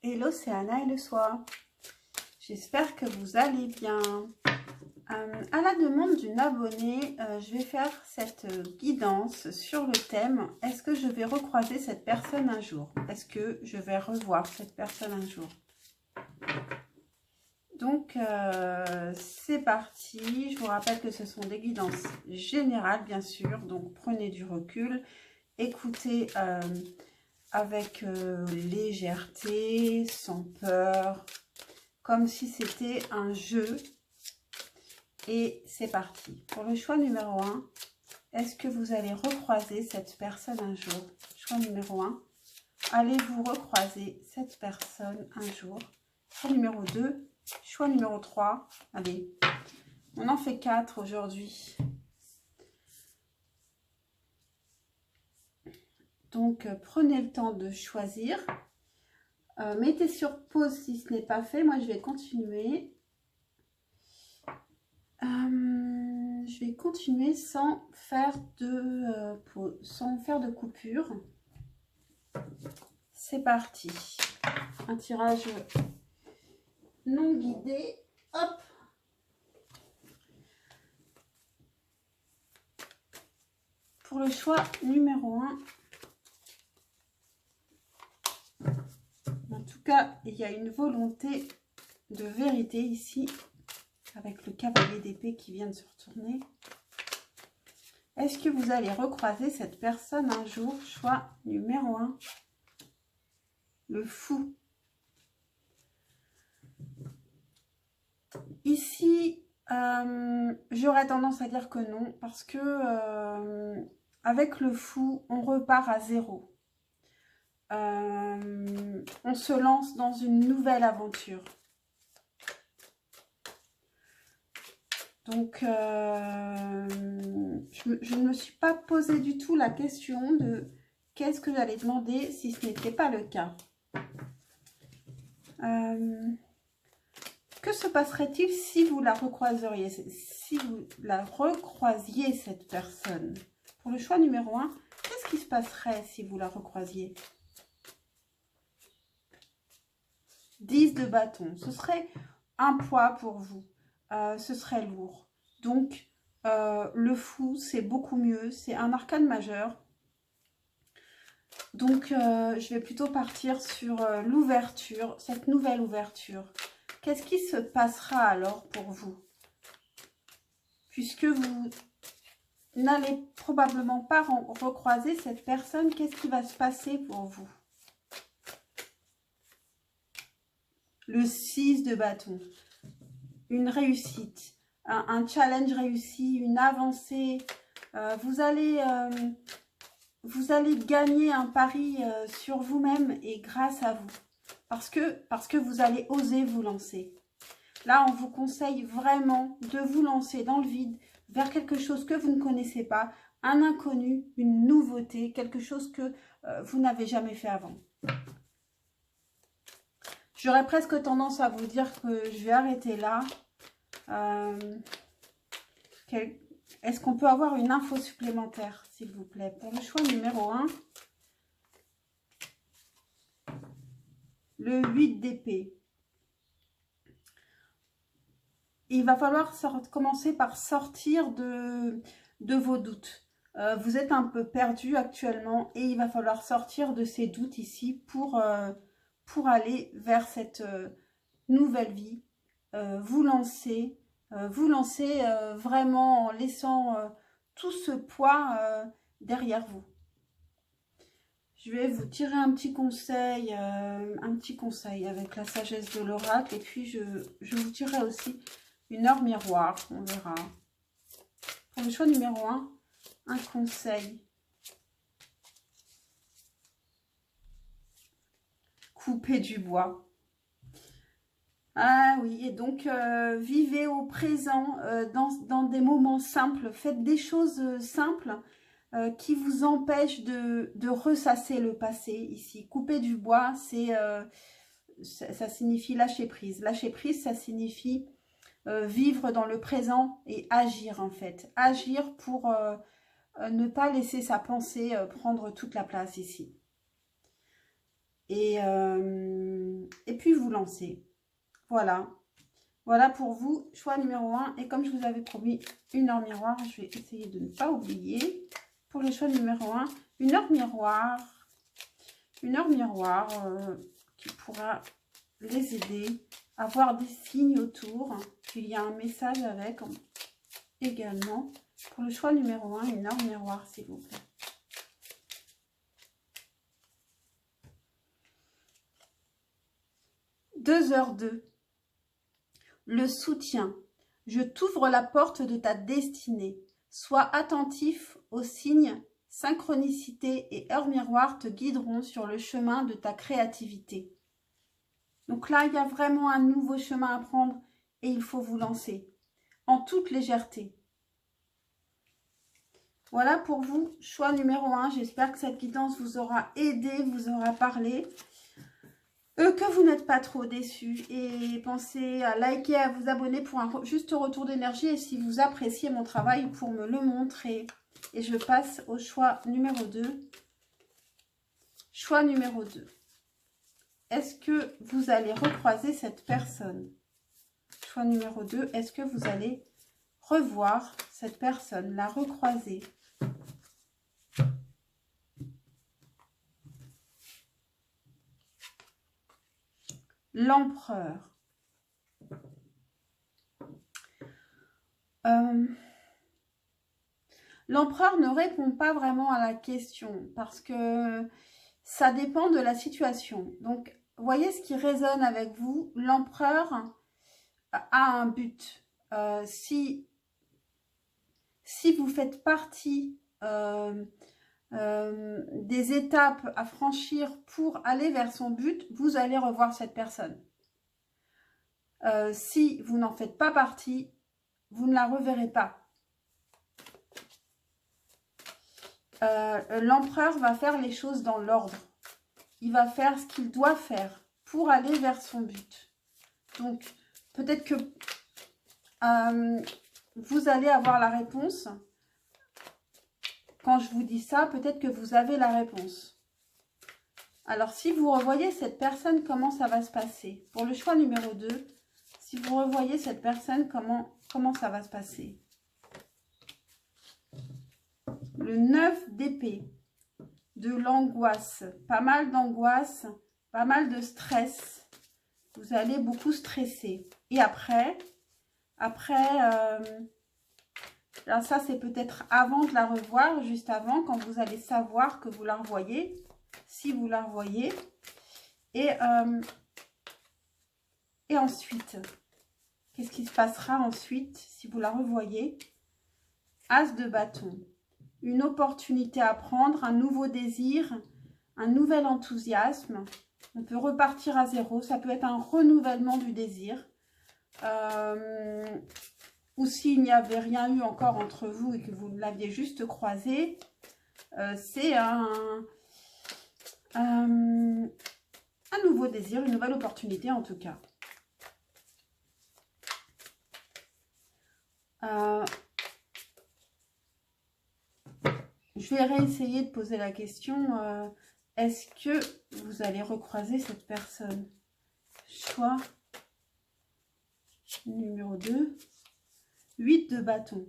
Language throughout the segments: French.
Hello, c'est Anna et le soir. J'espère que vous allez bien. À la demande d'une abonnée, je vais faire cette guidance sur le thème « Est-ce que je vais recroiser cette personne un jour? Est-ce que je vais revoir cette personne un jour ?» Donc, c'est parti. Je vous rappelle que ce sont des guidances générales, bien sûr. Donc, prenez du recul. Écoutez avec légèreté, sans peur, comme si c'était un jeu. Et c'est parti. Pour le choix numéro 1, est-ce que vous allez recroiser cette personne un jour? Choix numéro 1, allez-vous recroiser cette personne un jour? Choix numéro 2, choix numéro 3, allez, on en fait 4 aujourd'hui. Donc, prenez le temps de choisir. Mettez sur pause si ce n'est pas fait. Moi, je vais continuer. Je vais continuer sans faire de coupure. C'est parti. Un tirage non guidé. Hop. Pour le choix numéro 1. En tout cas, il y a une volonté de vérité ici. Avec le cavalier d'épée qui vient de se retourner. Est-ce que vous allez recroiser cette personne un jour? Choix numéro 1. Le fou. Ici, j'aurais tendance à dire que non. Parce que avec le fou, on repart à zéro. On se lance dans une nouvelle aventure. Donc, je ne me suis pas posé du tout la question de qu'est-ce que j'allais demander si ce n'était pas le cas. Que se passerait-il si vous la recroiseriez, si vous la recroisiez, cette personne? Pour le choix numéro 1, qu'est-ce qui se passerait si vous la recroisiez? 10 de bâton, ce serait un poids pour vous. Ce serait lourd. Donc, le fou, c'est beaucoup mieux. C'est un arcane majeur. Donc, je vais plutôt partir sur l'ouverture, cette nouvelle ouverture. Qu'est-ce qui se passera alors pour vous? Puisque vous n'allez probablement pas recroiser cette personne, qu'est-ce qui va se passer pour vous? Le 6 de bâton. Une réussite. Un challenge réussi, une avancée, vous allez gagner un pari sur vous-même et grâce à vous, parce que vous allez oser vous lancer. Là, on vous conseille vraiment de vous lancer dans le vide, vers quelque chose que vous ne connaissez pas, un inconnu, une nouveauté, quelque chose que vous n'avez jamais fait avant. J'aurais presque tendance à vous dire que je vais arrêter là. Est-ce qu'on peut avoir une info supplémentaire, s'il vous plaît? Pour le choix numéro 1, le 8 d'épée. Il va falloir commencer par sortir de vos doutes. Vous êtes un peu perdu actuellement et il va falloir sortir de ces doutes ici pour aller vers cette nouvelle vie. Vous lancer vraiment en laissant tout ce poids derrière vous. Je vais vous tirer un petit conseil avec la sagesse de l'oracle, et puis je vous tirerai aussi une heure miroir, on verra. Pour le choix numéro 1, un conseil. Couper du bois. Ah oui, et donc vivez au présent dans des moments simples. Faites des choses simples qui vous empêchent de ressasser le passé ici. Couper du bois, ça signifie lâcher prise. Lâcher prise, ça signifie vivre dans le présent et agir en fait. Agir pour ne pas laisser sa pensée prendre toute la place ici. Et puis vous lancer. Voilà. Voilà pour vous, choix numéro 1. Et comme je vous avais promis, une heure miroir, je vais essayer de ne pas oublier. Pour le choix numéro 1, une heure miroir. Une heure miroir qui pourra les aider à voir des signes autour. Il y a un message avec également. Pour le choix numéro 1, une heure miroir, s'il vous plaît. Deux heures 2. Le soutien. Je t'ouvre la porte de ta destinée. Sois attentif aux signes. Synchronicité et heure miroir te guideront sur le chemin de ta créativité. Donc là, il y a vraiment un nouveau chemin à prendre et il faut vous lancer en toute légèreté. Voilà pour vous, choix numéro 1. J'espère que cette guidance vous aura aidé, vous aura parlé. Que vous n'êtes pas trop déçus et pensez à liker, à vous abonner pour un juste retour d'énergie et si vous appréciez mon travail pour me le montrer. Et je passe au choix numéro 2. Choix numéro 2. Est-ce que vous allez recroiser cette personne? Choix numéro 2. Est-ce que vous allez revoir cette personne, la recroiser? L'empereur. L'empereur ne répond pas vraiment à la question parce que ça dépend de la situation. Donc, voyez ce qui résonne avec vous. L'empereur a un but. Si vous faites partie des étapes à franchir pour aller vers son but, vous allez revoir cette personne. Si vous n'en faites pas partie, vous ne la reverrez pas. L'empereur va faire les choses dans l'ordre. Il va faire ce qu'il doit faire pour aller vers son but. Donc, peut-être que vous allez avoir la réponse. Quand je vous dis ça, peut-être que vous avez la réponse. Alors, si vous revoyez cette personne, comment ça va se passer? Pour le choix numéro 2, si vous revoyez cette personne, comment ça va se passer? Le 9 d'épée, de l'angoisse, pas mal d'angoisse, pas mal de stress. Vous allez beaucoup stresser. Et après, alors ça c'est peut-être avant de la revoir, juste avant, quand vous allez savoir que vous la revoyez, si vous la revoyez. Et ensuite, qu'est-ce qui se passera ensuite si vous la revoyez? As de bâton. Une opportunité à prendre, un nouveau désir, un nouvel enthousiasme. On peut repartir à zéro. Ça peut être un renouvellement du désir. Ou s'il n'y avait rien eu encore entre vous et que vous l'aviez juste croisé, c'est un nouveau désir, une nouvelle opportunité en tout cas. Je vais réessayer de poser la question, est-ce que vous allez recroiser cette personne? Choix numéro 2, 8 de bâton.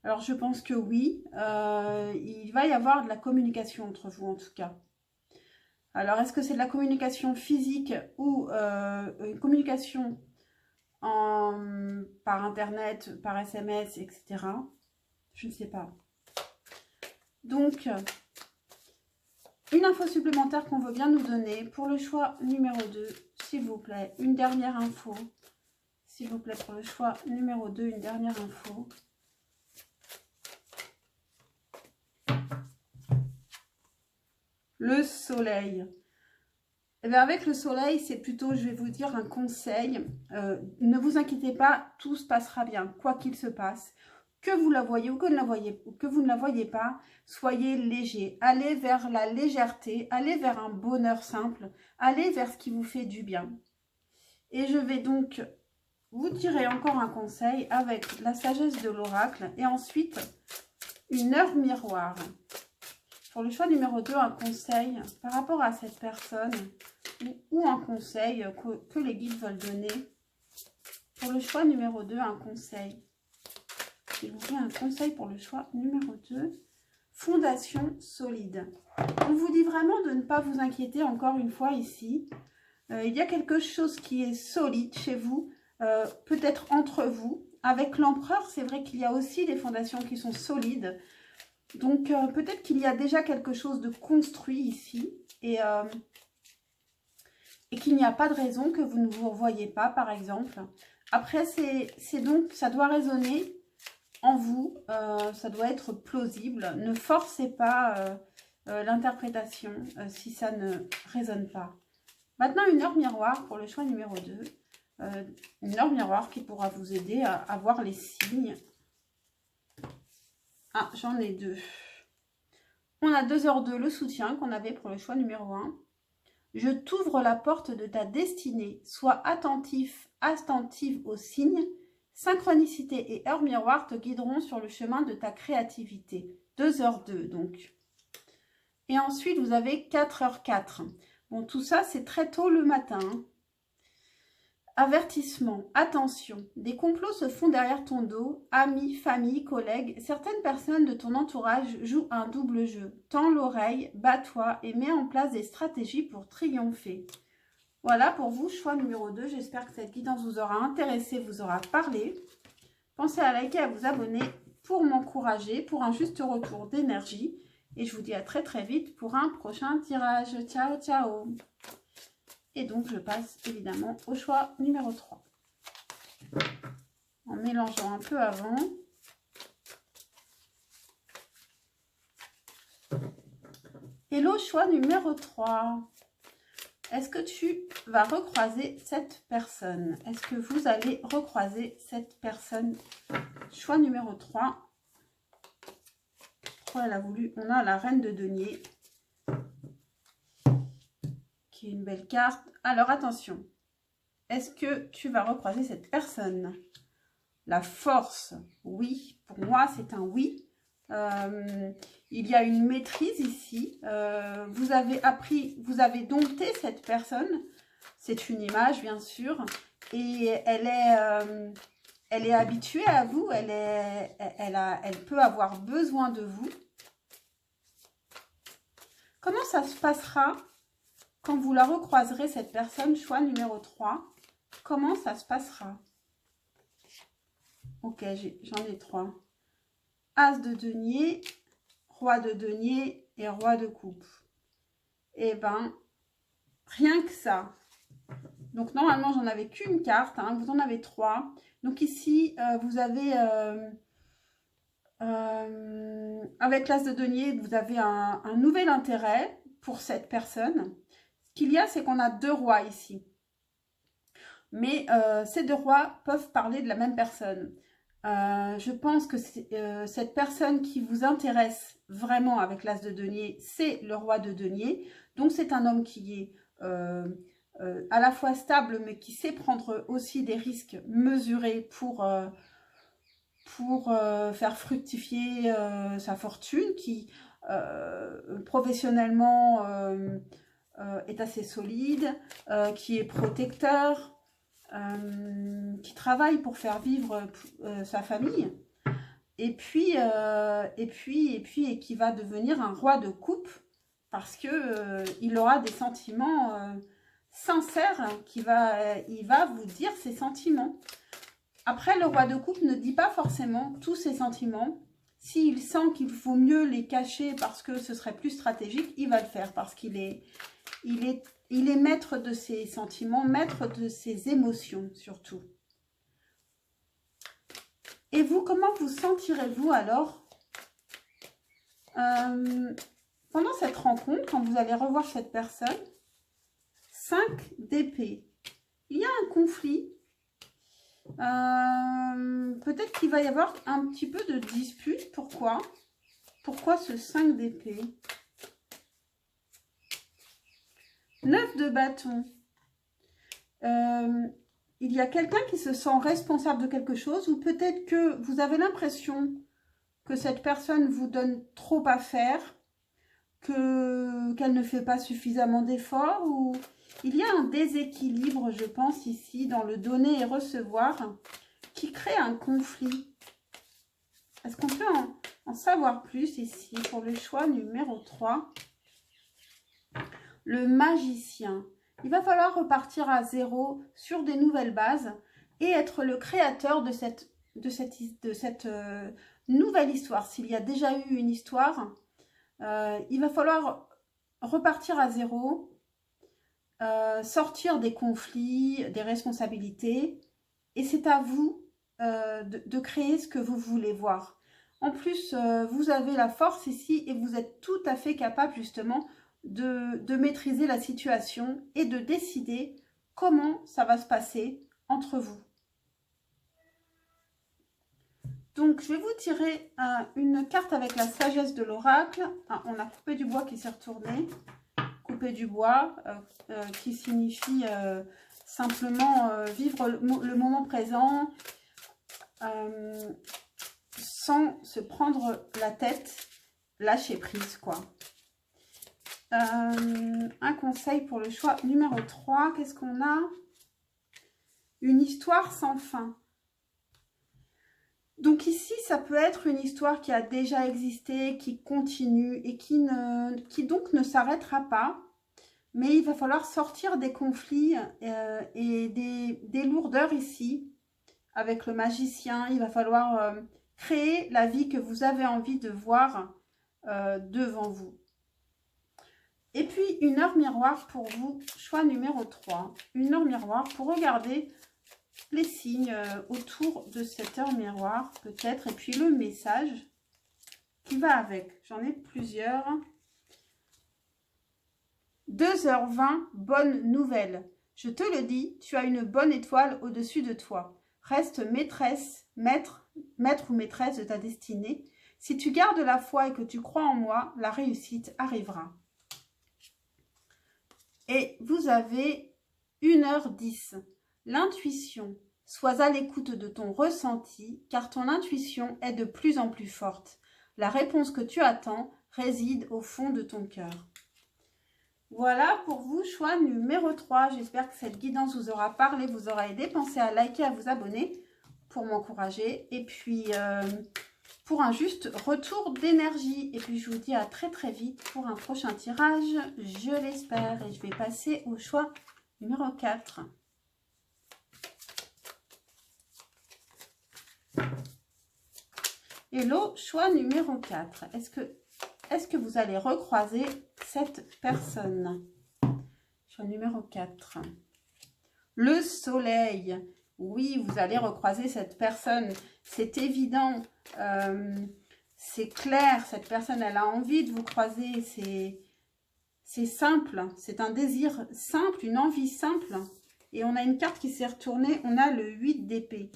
Alors, je pense que oui, il va y avoir de la communication entre vous en tout cas. Alors, est-ce que c'est de la communication physique ou une communication par Internet, par SMS, etc. Je ne sais pas. Donc, une info supplémentaire qu'on veut bien nous donner pour le choix numéro 2, s'il vous plaît. Une dernière info, s'il vous plaît, pour le choix numéro 2, une dernière info. Le soleil. Et bien avec le soleil, c'est plutôt, je vais vous dire, un conseil. Ne vous inquiétez pas, tout se passera bien, quoi qu'il se passe. Que vous la voyez ou que vous ne la voyez pas, soyez léger. Allez vers la légèreté, allez vers un bonheur simple, allez vers ce qui vous fait du bien. Et je vais donc vous tirer encore un conseil avec la sagesse de l'oracle et ensuite une heure miroir. Pour le choix numéro 2, un conseil par rapport à cette personne ou un conseil que les guides veulent donner. Pour le choix numéro 2, un conseil. S'il vous plaît, un conseil pour le choix numéro 2. Fondation solide. On vous dit vraiment de ne pas vous inquiéter encore une fois ici. Il y a quelque chose qui est solide chez vous, peut-être entre vous. Avec l'empereur, c'est vrai qu'il y a aussi des fondations qui sont solides. Donc, peut-être qu'il y a déjà quelque chose de construit ici. Et qu'il n'y a pas de raison que vous ne vous revoyez pas, par exemple. Après, c'est donc, ça doit résonner en vous. Ça doit être plausible. Ne forcez pas l'interprétation si ça ne résonne pas. Maintenant, une heure miroir pour le choix numéro 2. Une heure miroir qui pourra vous aider à voir les signes. Ah, j'en ai 2. On a 2h02, le soutien qu'on avait pour le choix numéro 1. Je t'ouvre la porte de ta destinée. Sois attentif, attentive aux signes. Synchronicité et heure miroir te guideront sur le chemin de ta créativité. 2h02 donc. Et ensuite, vous avez 4h04. Bon, tout ça, c'est très tôt le matin. Avertissement, attention, des complots se font derrière ton dos, amis, famille, collègues, certaines personnes de ton entourage jouent un double jeu. Tends l'oreille, bats-toi et mets en place des stratégies pour triompher. Voilà pour vous, choix numéro 2. J'espère que cette guidance vous aura intéressé, vous aura parlé. Pensez à liker, à vous abonner pour m'encourager, pour un juste retour d'énergie. Et je vous dis à très très vite pour un prochain tirage. Ciao, ciao! Et donc, je passe évidemment au choix numéro 3. En mélangeant un peu avant. Hello, choix numéro 3. Est-ce que tu vas recroiser cette personne? Est-ce que vous allez recroiser cette personne? Choix numéro 3. Pourquoi elle a voulu? On a la reine de denier. Une belle carte. Alors attention, est-ce que tu vas recroiser cette personne? La force, oui, pour moi c'est un oui. Il y a une maîtrise ici. Vous avez appris, vous avez dompté cette personne. C'est une image bien sûr. Et elle est habituée à vous. Elle peut avoir besoin de vous. Comment ça se passera quand vous la recroiserez, cette personne, choix numéro 3, comment ça se passera? Ok, j'en ai 3. As de denier, roi de denier et roi de coupe. Eh ben, rien que ça. Donc, normalement, j'en avais qu'une carte. Hein, vous en avez 3. Donc, ici, vous avez... avec l'as de denier, vous avez un nouvel intérêt pour cette personne. Ce qu'il y a, c'est qu'on a 2 rois ici. Mais ces 2 rois peuvent parler de la même personne. Je pense que cette personne qui vous intéresse vraiment avec l'as de denier, c'est le roi de denier. Donc, c'est un homme qui est à la fois stable, mais qui sait prendre aussi des risques mesurés pour faire fructifier sa fortune, qui professionnellement... est assez solide, qui est protecteur, qui travaille pour faire vivre sa famille, et qui va devenir un roi de coupe parce que il aura des sentiments sincères, il va vous dire ses sentiments. Après, le roi de coupe ne dit pas forcément tous ses sentiments. S'il sent qu'il faut mieux les cacher parce que ce serait plus stratégique, il va le faire parce qu'il est maître de ses sentiments, maître de ses émotions surtout. Et vous, comment vous sentirez-vous alors pendant cette rencontre, quand vous allez revoir cette personne? 5 d'épée. Il y a un conflit. Peut-être qu'il va y avoir un petit peu de dispute. Pourquoi? Pourquoi ce 5 d'épée? 9 de bâton. Il y a quelqu'un qui se sent responsable de quelque chose, ou peut-être que vous avez l'impression que cette personne vous donne trop à faire, qu'elle ne fait pas suffisamment d'efforts, ou il y a un déséquilibre, je pense, ici, dans le donner et recevoir, qui crée un conflit. Est-ce qu'on peut en savoir plus ici pour le choix numéro 3? Le magicien. Il va falloir repartir à zéro sur des nouvelles bases et être le créateur de cette nouvelle histoire. S'il y a déjà eu une histoire, il va falloir repartir à zéro, sortir des conflits, des responsabilités, et c'est à vous de créer ce que vous voulez voir. En plus, vous avez la force ici et vous êtes tout à fait capable justement de maîtriser la situation et de décider comment ça va se passer entre vous. Donc, je vais vous tirer une carte avec la sagesse de l'oracle. Ah, on a coupé du bois qui s'est retourné. Couper du bois, qui signifie simplement vivre le moment présent sans se prendre la tête, lâcher prise, quoi. Un conseil pour le choix numéro 3, qu'est-ce qu'on a? Une histoire sans fin. Donc ici, ça peut être une histoire qui a déjà existé, qui continue et qui donc ne s'arrêtera pas. Mais il va falloir sortir des conflits et des lourdeurs ici. Avec le magicien, il va falloir créer la vie que vous avez envie de voir devant vous. Et puis, une heure miroir pour vous, choix numéro 3. Une heure miroir pour regarder les signes autour de cette heure miroir, peut-être. Et puis, le message qui va avec. J'en ai plusieurs. 2h20, bonne nouvelle. Je te le dis, tu as une bonne étoile au-dessus de toi. Reste maîtresse, maître ou maîtresse de ta destinée. Si tu gardes la foi et que tu crois en moi, la réussite arrivera. Et vous avez 1h10. L'intuition. Sois à l'écoute de ton ressenti, car ton intuition est de plus en plus forte. La réponse que tu attends réside au fond de ton cœur. Voilà pour vous, choix numéro 3. J'espère que cette guidance vous aura parlé, vous aura aidé. Pensez à liker, à vous abonner pour m'encourager. Et puis, pour un juste retour d'énergie. Et puis, je vous dis à très très vite pour un prochain tirage, je l'espère. Et je vais passer au choix numéro 4. Hello, choix numéro 4. Est-ce que vous allez recroiser cette personne? Choix numéro 4. Le soleil. Oui, vous allez recroiser cette personne. C'est évident. C'est clair. Cette personne, elle a envie de vous croiser. C'est simple. C'est un désir simple, une envie simple. Et on a une carte qui s'est retournée. On a le 8 d'épée.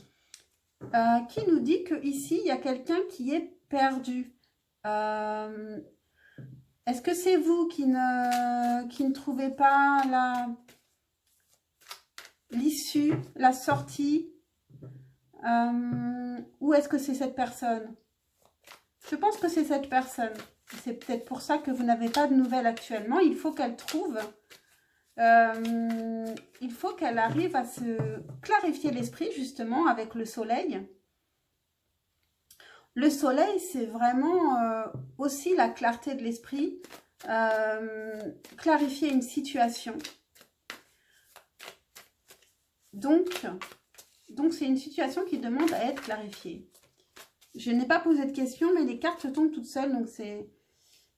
Qui nous dit qu'ici, il y a quelqu'un qui est perdu. Est-ce que c'est vous qui ne trouvez pas l'issue, la sortie, ou est-ce que c'est cette personne? Je pense que c'est cette personne. C'est peut-être pour ça que vous n'avez pas de nouvelles actuellement. Il faut qu'elle trouve, il faut qu'elle arrive à se clarifier l'esprit justement avec le soleil. Le soleil, c'est vraiment aussi la clarté de l'esprit, clarifier une situation. Donc c'est une situation qui demande à être clarifiée. Je n'ai pas posé de questions, mais les cartes tombent toutes seules. Donc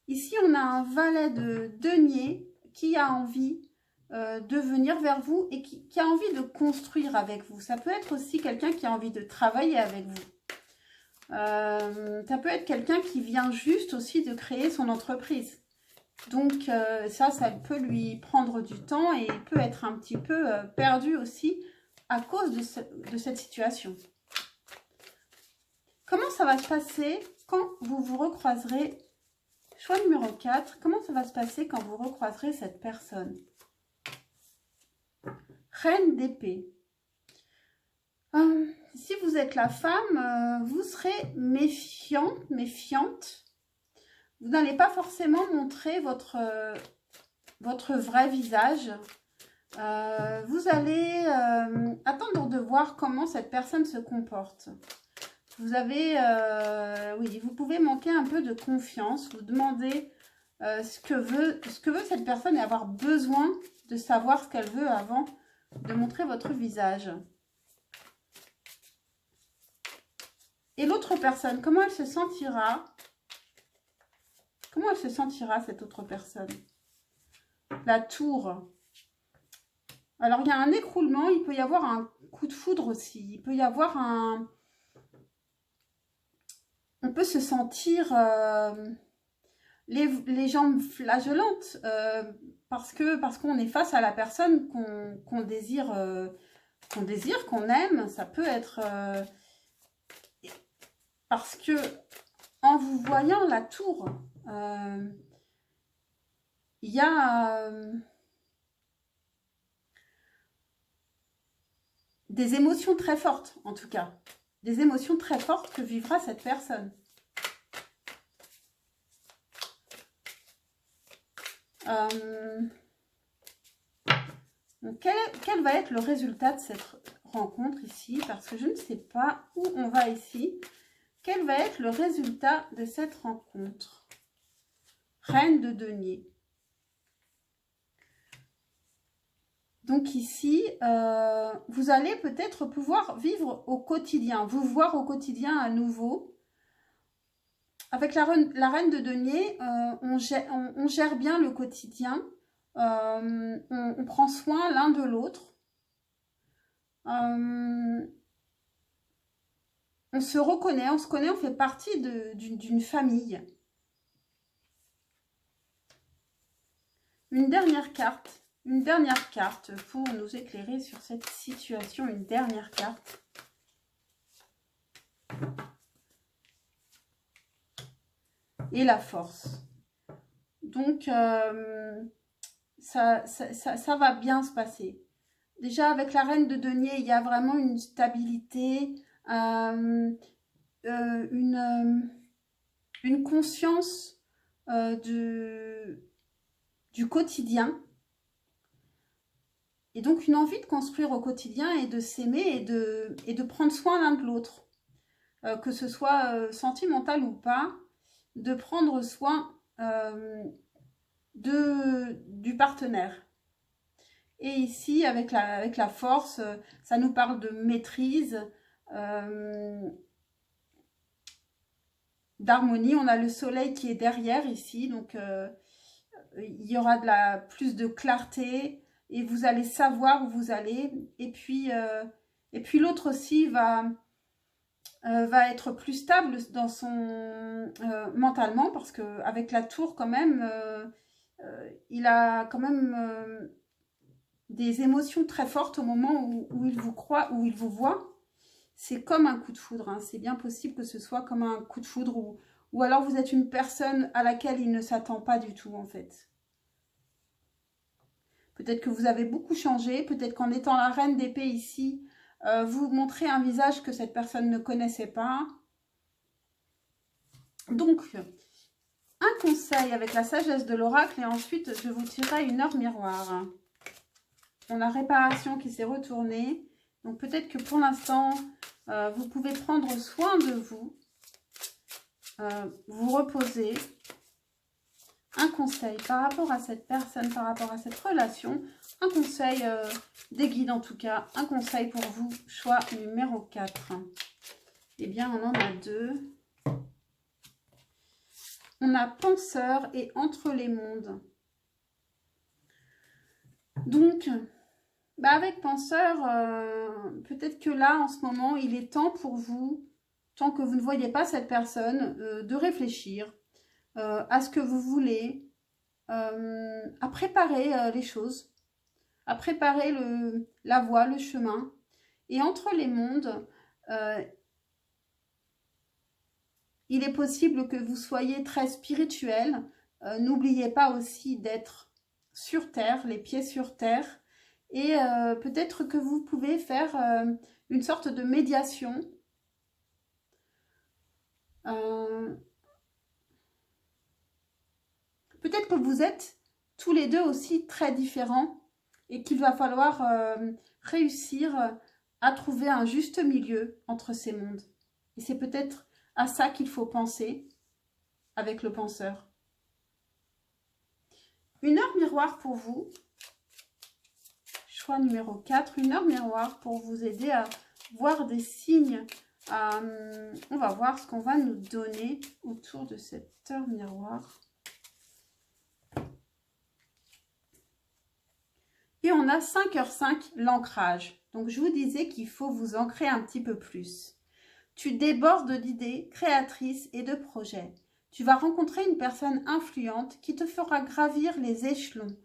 ici, on a un valet de denier qui a envie de venir vers vous et qui a envie de construire avec vous. Ça peut être aussi quelqu'un qui a envie de travailler avec vous. Ça peut être quelqu'un qui vient juste aussi de créer son entreprise. Donc ça peut lui prendre du temps et il peut être un petit peu perdu aussi à cause de cette situation. Comment ça va se passer quand vous vous recroiserez? Choix numéro 4. Comment ça va se passer quand vous recroiserez cette personne? Reine d'épée. Si vous êtes la femme, vous serez méfiante. vous n'allez pas forcément montrer votre vrai visage. Vous allez attendre de voir comment cette personne se comporte. Vous avez, oui, vous pouvez manquer un peu de confiance. Vous demandez ce que veut cette personne et avoir besoin de savoir ce qu'elle veut avant de montrer votre visage. Et l'autre personne, comment elle se sentira? Comment elle se sentira, cette autre personne? La tour. Alors, il y a un écroulement, il peut y avoir un coup de foudre aussi. Il peut y avoir un... On peut se sentir les jambes flageolantes parce qu'on est face à la personne qu'on désire, qu'on aime. Ça peut être... parce que en vous voyant la tour, il y a des émotions très fortes, en tout cas. Des émotions très fortes que vivra cette personne. Donc quel va être le résultat de cette rencontre ici? Parce que je ne sais pas où on va ici. Quel va être le résultat de cette rencontre? Reine de denier. Donc ici, vous allez peut-être pouvoir vivre au quotidien, vous voir au quotidien à nouveau. Avec la reine de denier, on gère bien le quotidien, on prend soin l'un de l'autre. On se reconnaît, on se connaît, on fait partie d'une famille. Une dernière carte pour nous éclairer sur cette situation, une dernière carte. Et la force. Donc, ça va bien se passer. Déjà, avec la reine de denier, il y a vraiment une stabilité, une conscience du quotidien. Et donc, une envie de construire au quotidien et de s'aimer et de prendre soin l'un de l'autre. Que ce soit sentimental ou pas, de prendre soin du partenaire. Et ici, avec la force, ça nous parle de maîtrise, d'harmonie. On a le soleil qui est derrière ici, donc il y aura plus de clarté et vous allez savoir où vous allez. Et puis l'autre aussi va être plus stable dans son mentalement, parce qu'avec la tour quand même, il a quand même des émotions très fortes au moment où il vous croit, où il vous voit. C'est comme un coup de foudre, hein. C'est bien possible que ce soit comme un coup de foudre, ou alors vous êtes une personne à laquelle il ne s'attend pas du tout en fait. Peut-être que vous avez beaucoup changé, peut-être qu'en étant la reine d'épée ici, vous montrez un visage que cette personne ne connaissait pas. Donc, un conseil avec la sagesse de l'oracle et ensuite je vous tirerai une heure miroir. On a réparation qui s'est retournée. Donc peut-être que pour l'instant, vous pouvez prendre soin de vous, vous reposer. Un conseil par rapport à cette personne, par rapport à cette relation, un conseil des guides en tout cas, un conseil pour vous, choix numéro 4. Eh bien, on en a 2. On a penseur et entre les mondes. Donc, avec penseur, peut-être que là, en ce moment, il est temps pour vous, tant que vous ne voyez pas cette personne, de réfléchir à ce que vous voulez, à préparer les choses, à préparer la voie, le chemin. Et entre les mondes, il est possible que vous soyez très spirituel. N'oubliez pas aussi d'être sur terre, les pieds sur terre. Et peut-être que vous pouvez faire une sorte de médiation. Peut-être que vous êtes tous les deux aussi très différents et qu'il va falloir réussir à trouver un juste milieu entre ces mondes. Et c'est peut-être à ça qu'il faut penser avec le penseur. Une heure miroir pour vous. Choix numéro 4. Une heure miroir pour vous aider à voir des signes. On va voir ce qu'on va nous donner autour de cette heure miroir. Et on a 5h05, l'ancrage. Donc, je vous disais qu'il faut vous ancrer un petit peu plus. Tu débordes d'idées créatrices et de projets. Tu vas rencontrer une personne influente qui te fera gravir les échelons,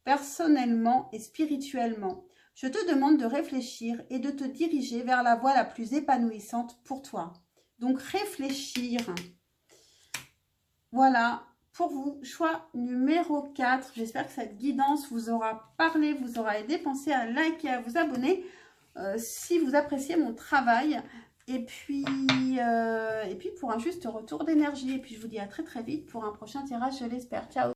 personnellement et spirituellement. Je te demande de réfléchir et de te diriger vers la voie la plus épanouissante pour toi. Donc, réfléchir. Voilà. Pour vous, choix numéro 4. J'espère que cette guidance vous aura parlé, vous aura aidé. Pensez à liker, à vous abonner si vous appréciez mon travail. Et puis pour un juste retour d'énergie. Et puis, je vous dis à très très vite pour un prochain tirage, je l'espère. Ciao!